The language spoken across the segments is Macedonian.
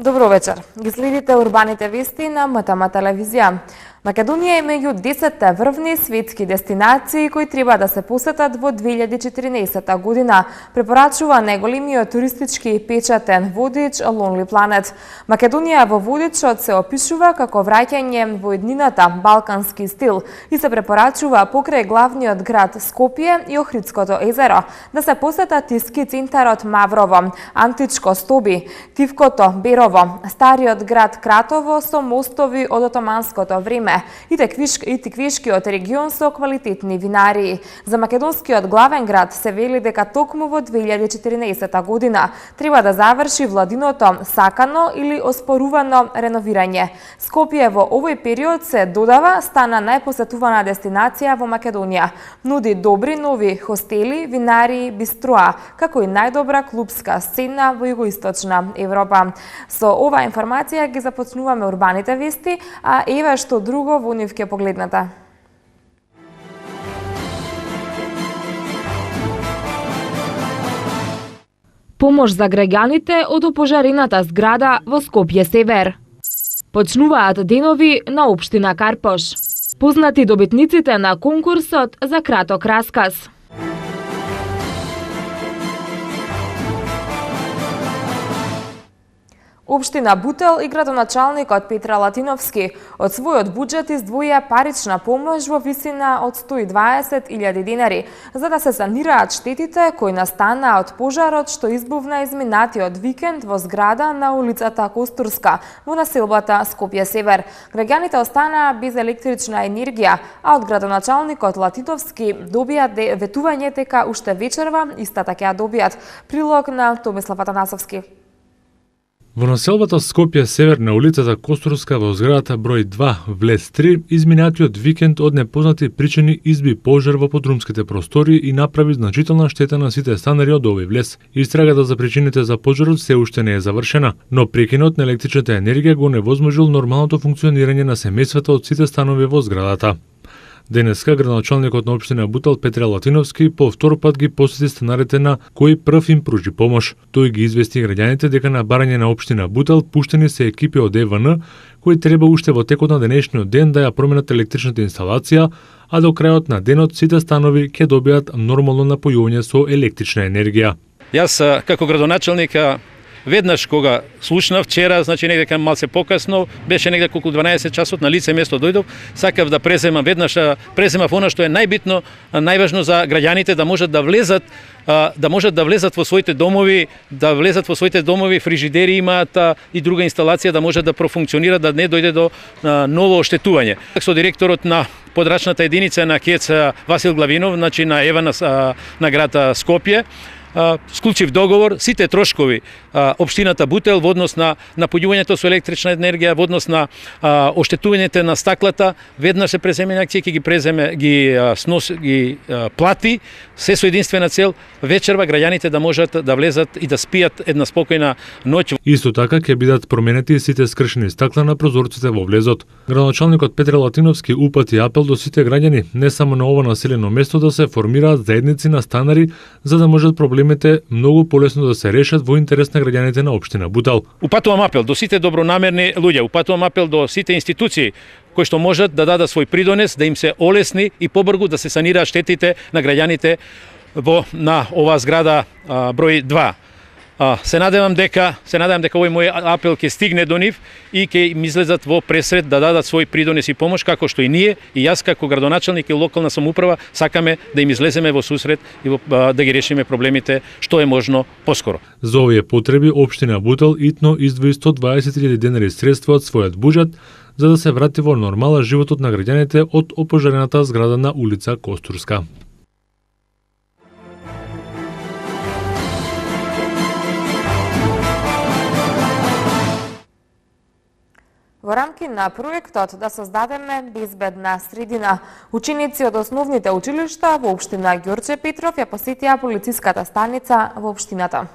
Добро вечер. Ги следите урбаните вести на МТМ телевизија. Македонија е меѓу 10 врвни светски дестинации кои треба да се посетат во 2014 година, препорачува најголемиот туристички печатен водич Lonely Planet. Македонија во водичот се опишува како враќање во еднината балкански стил и се препорачува покрај главниот град Скопје и Охридското езеро да се посетат и ски центарот Маврово, античко Стоби, Тивкото Берово, стариот град Кратово со мостови од отоманското време и Тиквишкиот регион со квалитетни винарии. За македонскиот главен град се вели дека токму во 2014 година треба да заврши владиното сакано или оспорувано реновирање. Скопје во овој период се додава стана најпосетувана дестинација во Македонија. Нуди добри нови хостели, винарии, бистроа, како и најдобра клубска сцена во југоисточна Европа. Со оваа информација ги започнуваме урбаните вести, а еве што друго во нив ќе погледнете. Помош за граѓаните од опожарената зграда во Скопје Север. Почнуваат денови на општина Карпош. Познати добитниците на конкурсот за краток расказ. Општина Бутел и градоначалникот Петра Латиновски од својот буџет издвоија парична помош во висина од 120.000 денари за да се санираат штетите кои настанаа од пожарот што избувна изминатиот викенд во зграда на улицата Костурска во населбата Скопје Север. Граѓаните останаа без електрична енергија, а од градоначалникот Латиновски добија ветување дека уште вечерва истата ќе ја добијат. Прилог на Томислав Атанасовски. Во населбата Скопје Север на улицата Костурска во зградата број 2 влез 3 изминатиот викенд од непознати причини изби пожар во подрумските простори и направи значителна штета на сите станари од овој влез. Истрагата за причините за пожарот се уште не е завршена, но прекинот на електричната енергија го невозможил нормалното функционирање на семејствата од сите станови во зградата. Денеска градоначалникот на општина Бутел Петра Латиновски по втор пат ги посети станарите на кои прв им пружи помош. Тој ги извести граѓаните дека на барање на општина Бутел пуштени се екипи од ЕВН кои треба уште во текот на денешниот ден да ја променат електричната инсталација, а до крајот на денот сите станови ќе добијат нормално напојување со електрична енергија. Јас како градоначалник веднаш кога слушнав вчера, значи негде кај малце покасно, беше негде околу 12 часот на лице место дојдов, сакав да преземав она што е најбитно, најважно за граѓаните да можат да влезат во своите домови, фрижидери имаат и друга инсталација да може да профункционира, да не дојде до ново оштетување. Со директорот на подрачната единица на КЕЦ Васил Главинов, значи на ЕВА на град Скопје, склучив договор, сите трошкови општината Бутел во однос на напојувањето со електрична енергија, во однос на оштетувањето на стаклата, веднаш се преземе акција, ќе ги плати, се со единствена цел вечерва граѓаните да можат да влезат и да спијат една спокојна ноќ. Исто така ќе бидат променети сите скршени стакла на прозорците во влезот. Градоначалникот Петра Латиновски упати апел до сите граѓани, не само на ова населено место, да се формираат заедници на станари за да можат проблемите многу полесно да се решат во интерес на граѓаните на општина Бутел. Упатувам апел до сите добронамерни луѓе, упатувам апел до сите институции кои што можат да дадат свој придонес, да им се олесни и побрзо да се санираат штетите на граѓаните на оваа зграда број 2. Се надевам дека овој мој апел ќе стигне до нив и ќе им излезат во пресред да дадат свој придонес и помош, како што и ние, и јас како градоначалник и локална самоуправа сакаме да им излеземе во сусрет и да ги решиме проблемите што е можно поскоро. За овие потреби општина Бутел итно издвои 120.000 денари средства од својот буџет за да се врати во нормала животот на граѓаните од опожарената зграда на улица Костурска. Во рамки на проектот да создадеме безбедна средина, ученици од основните училишта во општина Ѓорче Петров ја посетија полициската станица во општината.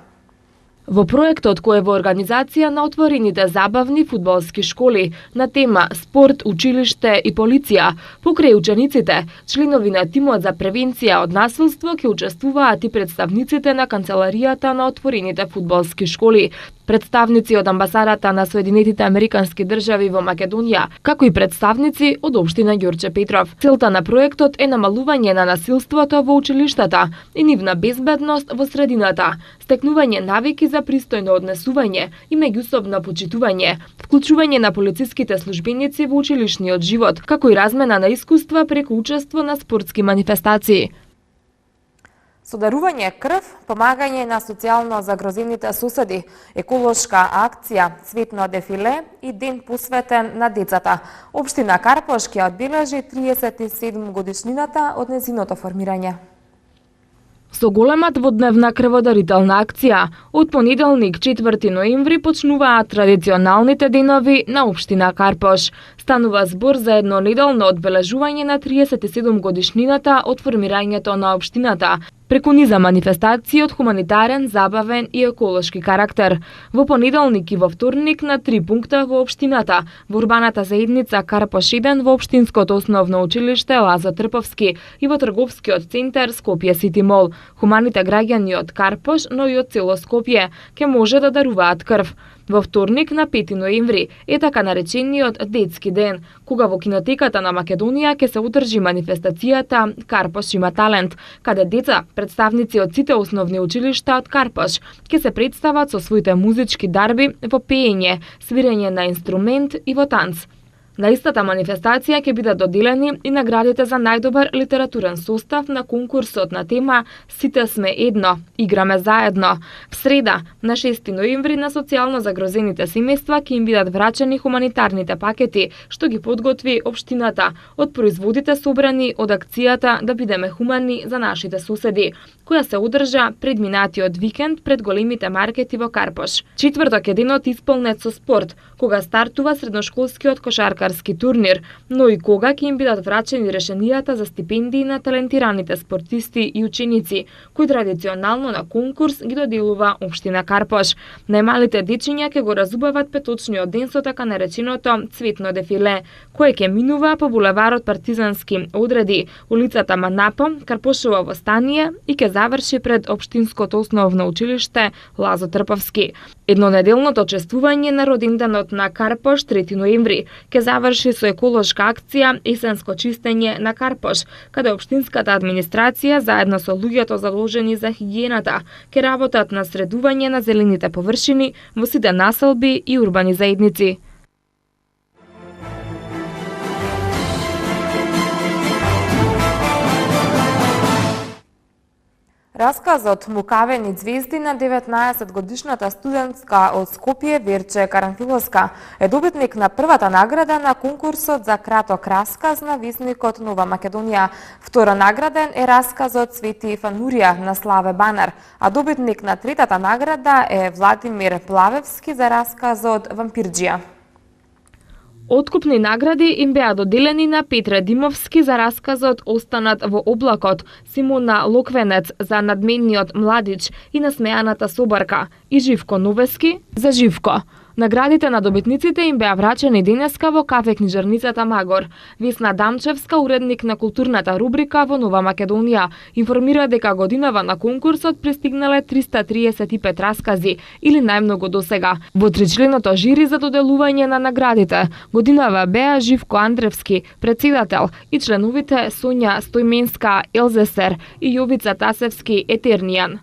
Во проектот кој е во организација на отворените забавни фудбалски школи на тема спорт, училиште и полиција, покрај учениците, членови на тимот за превенција од насилство ќе учествуваат и представниците на канцеларијата на отворените фудбалски школи, представници од амбасадата на Соединетите Американски држави во Македонија, како и представници од општина Ѓорче Петров. Целта на проектот е намалување на насилството во училиштата и нивна безбедност во средината, стекнување навики за пристојно однесување и меѓусобно почитување, вклучување на полициските службеници во училишниот живот, како и размена на искуства преку учество на спортски манифестации. Содарување крв, помагање на социјално загрозените соседи, еколошка акција, цветно дефиле и ден посветен на децата. Општина Карпош ќе одбележи 37 годишнината од нејзиното формирање. Со голема дводневна крводарителна акција, од понеделник 4 ноември почнуваат традиционалните денови на општина Карпош. Станува збор за еднонеделно одбележување на 37 годишнината од формирањето на општината, преку низа манифестации од хуманитарен, забавен и еколошки карактер. Во понеделник и во вторник на 3 пункта во општината, во урбаната заедница Карпош 1, во општинското основно училиште Лазо Трповски и во трговскиот центар Скопје Сити Мол. Хуманите граѓани од Карпош, но и од цело Скопје, ќе може да даруваат крв. Во вторник на 5 ноември е така наречениот Детски ден, кога во кинотеката на Македонија ќе се одржи манифестацијата Карпош има талент, каде деца, представници од сите основни училишта од Карпош, ќе се представат со своите музички дарби во пеење, свирење на инструмент и во танц. На истата манифестација ќе бидат доделени и наградите за најдобар литературен состав на конкурсот на тема Сите сме едно, играме заедно. В среда, на 6 ноември, на социјално загрозените семејства ќе им бидат врачени хуманитарните пакети, што ги подготви општината од производите собрани од акцијата Да бидеме хумани за нашите соседи, која се одржа пред минатиот викенд пред големите маркети во Карпош. Четврток е денот исполнет со спорт, кога стартува средношколскиот кошаркарски турнир, но и кога ќе им бидат врачени решенијата за стипендии на талентираните спортисти и ученици, кои традиционално на конкурс ги доделува општина Карпош. Најмалите дечиња ќе го разубават петочниот ден со така нареченото цветно дефиле, кое ќе минува по булеварот Партизански одреди, улицата Манапо, Карпошово востание и ќе заврши пред општинското основно училиште Лазо Трповски. Еднонеделното чествување на роденденот на Карпош 3 ноември ќе заврши со еколошка акција Есенско чистење на Карпош, каде општинската администрација заедно со луѓето заложени за хигиената ќе работат на средување на зелените површини во сите населби и урбани заедници. Расказот Мукавени ѕвезди на 19-годишната студентска од Скопје Верче Карамфиловска е добитник на првата награда на конкурсот за краток расказ на весникот Нова Македонија. Втора награден е расказот Свети Фанурија на Славе Банар, а добитник на третата награда е Владимир Плавевски за расказот Вампирџија. Откупни награди им беа доделени на Петре Димовски за расказот Останат во облакот, Симона Локвенец за Надменниот младич и Насмеаната собарка и Живко Новески за Живко. Наградите на добитниците им беа врачени денеска во кафе книжарницата Магор. Весна Дамчевска, уредник на културната рубрика во Нова Македонија, информира дека годинава на конкурсот пристигнале 335 раскази, или најмногу досега. Во тричленото жири за доделување на наградите, годинава беа Живко Андревски, председател, и членовите Сонја Стојменска Елзесер и Јовица Тасевски Етернијан.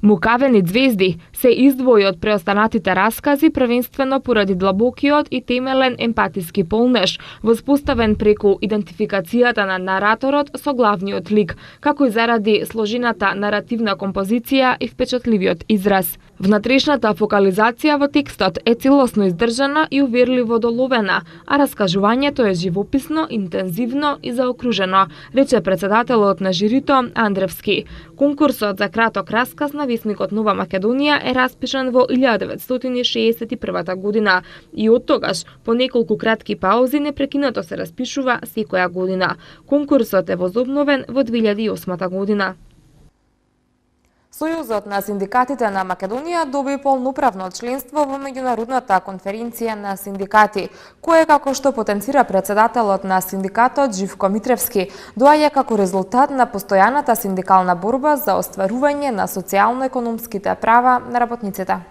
Мукавени ѕвезди се издвои од преостанатите раскази првенствено поради длабокиот и темелен емпатиски полнеж, воспоставен преку идентификацијата на нараторот со главниот лик, како и заради сложената наративна композиција и впечатливиот израз. Внатрешната фокализација во текстот е целосно издржана и уверливо доловена, а раскажувањето е живописно, интензивно и заокружено, рече председателот на жирито Андревски. Конкурсот за краток расказ на весникот Нова Македонија е распишан во 1961 година и од тогаш по неколку кратки паузи непрекинато се распишува секоја година. Конкурсот е возобновен во 2008 година. Сојузот на синдикатите на Македонија доби полноправно членство во меѓународната конференција на синдикати, кое, како што потенцира председателот на синдикатот Живко Митревски, доаѓа како резултат на постојаната синдикална борба за остварување на социјално-економските права на работниците.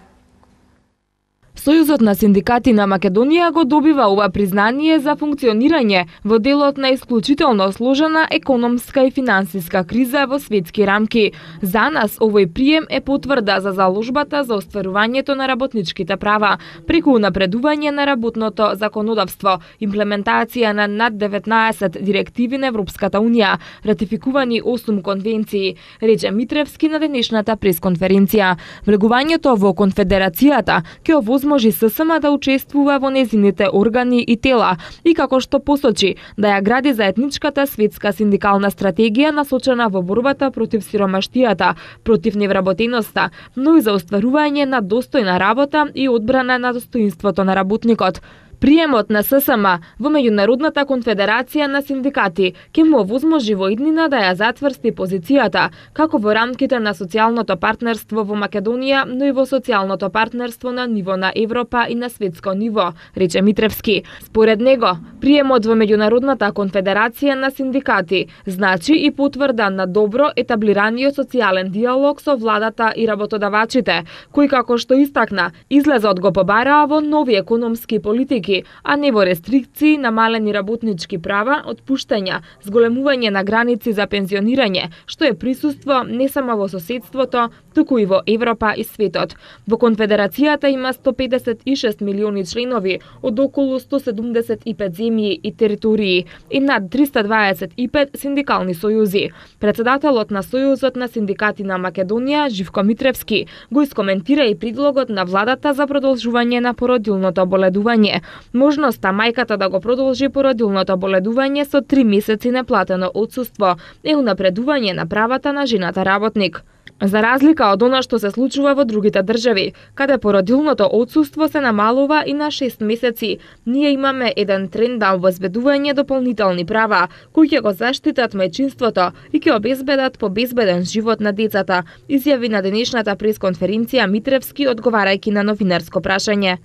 Сојузот на синдикати на Македонија го добива ова признание за функционирање во делот на исклучително сложена економска и финансиска криза во светски рамки. За нас овој прием е потврда за заложбата за остварувањето на работничките права, преку напредување на работното законодавство, имплементација на над 19 директиви на Европската Унија, ратификувани 8 конвенции, рече Митревски на денешната пресконференција. Влегувањето во конфедерацијата ќе овозможи ССМ да учествува во незините органи и тела и како што посочи да ја гради заедничката светска синдикална стратегија насочена во борбата против сиромаштијата, против невработеноста, но и за остварување на достојна работа и одбрана на достоинството на работникот. Приемот на ССМ во Меѓународната конфедерација на синдикати ќе му овозможи во иднина да ја затврсти позицијата, како во рамките на социјалното партнерство во Македонија, но и во социјалното партнерство на ниво на Европа и на светско ниво, рече Митревски. Според него, приемот во Меѓународната конфедерација на синдикати значи и потврда на добро етаблираниот социјален диалог со владата и работодавачите, кои, како што истакна, излезот го побараа во нови економски политики, а не во рестрикции, намалени работнички права, отпуштања, зголемување на граници за пензионирање, што е присуство не само во соседството, туку и во Европа и светот. Во конфедерацијата има 156 милиони членови од околу 175 земји и територии и над 325 синдикални сојузи. Председателот на Сојузот на синдикати на Македонија, Живко Митревски, го искоментира и предлогот на владата за продолжување на породилното боледување. Можноста мајката да го продолжи породилното боледување со 3 месеци неплатено отсуство е унапредување на правата на жената работник. За разлика од она што се случува во другите држави, каде породилното отсуство се намалува и на 6 месеци, ние имаме еден тренд да обезбедување дополнителни права, кои ќе го заштитат мајчинството и ќе обезбедат побезбеден живот на децата, изјави на денешната пресконференција Митревски одговарајќи на новинарско прашање.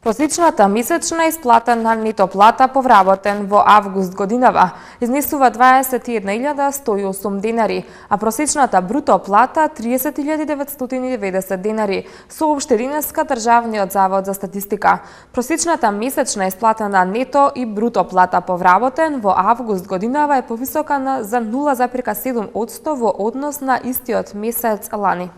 Просечната месечна исплатена нето плата по вработен во август годинава изнесува 21.108 денари, а просечната бруто плата 30.990 денари, соопшти денеска Државниот завод за статистика. Просечната месечна исплатена нето и бруто плата по вработен во август годинава е повисока за 0,7% во однос на истиот месец лани.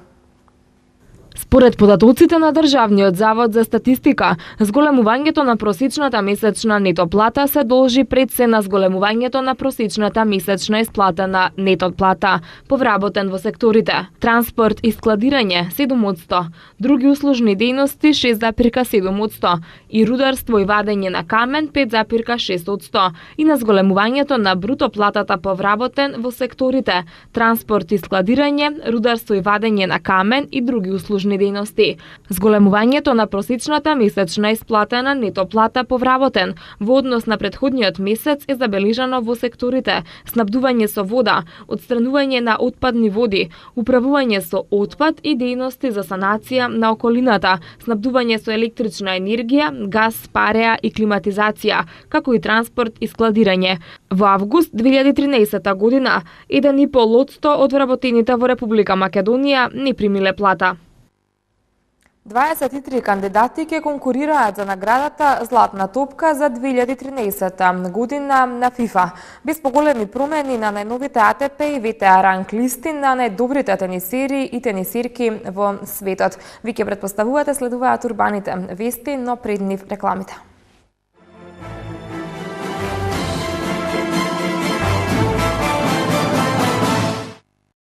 Според податоците на Државниот завод за статистика, зголемувањето на просечната месечна нето плата се должи пред се на зголемувањето на просечната месечна исплатена нето плата, повработен во секторите транспорт и складирање 7%, други услужни дејности 6,7% и рударство и вадење на камен 5,6% и на зголемувањето на бруто платата повработен во секторите транспорт и складирање, рударство и вадење на камен и други услужни дејности. Зголемувањето на просечната месечна исплатена нето плата повработен во однос на претходниот месец е забележано во секторите снабдување со вода, отстранување на отпадни води, управување со отпад и дејности за санација на околината, снабдување со електрична енергија, газ, пареа и климатизација, како и транспорт и складирање. Во август 2013 година 1,5% од вработените во Република Македонија не примиле плата. 23 кандидати ќе конкурираат за наградата Златна топка за 2013 година на ФИФА. Без поголеми промени на најновите АТП и ВТА ранг листи на најдобрите тенисери и тенисирки во светот. Ви ќе претпоставувате следуваат урбаните вести, но пред нив рекламите.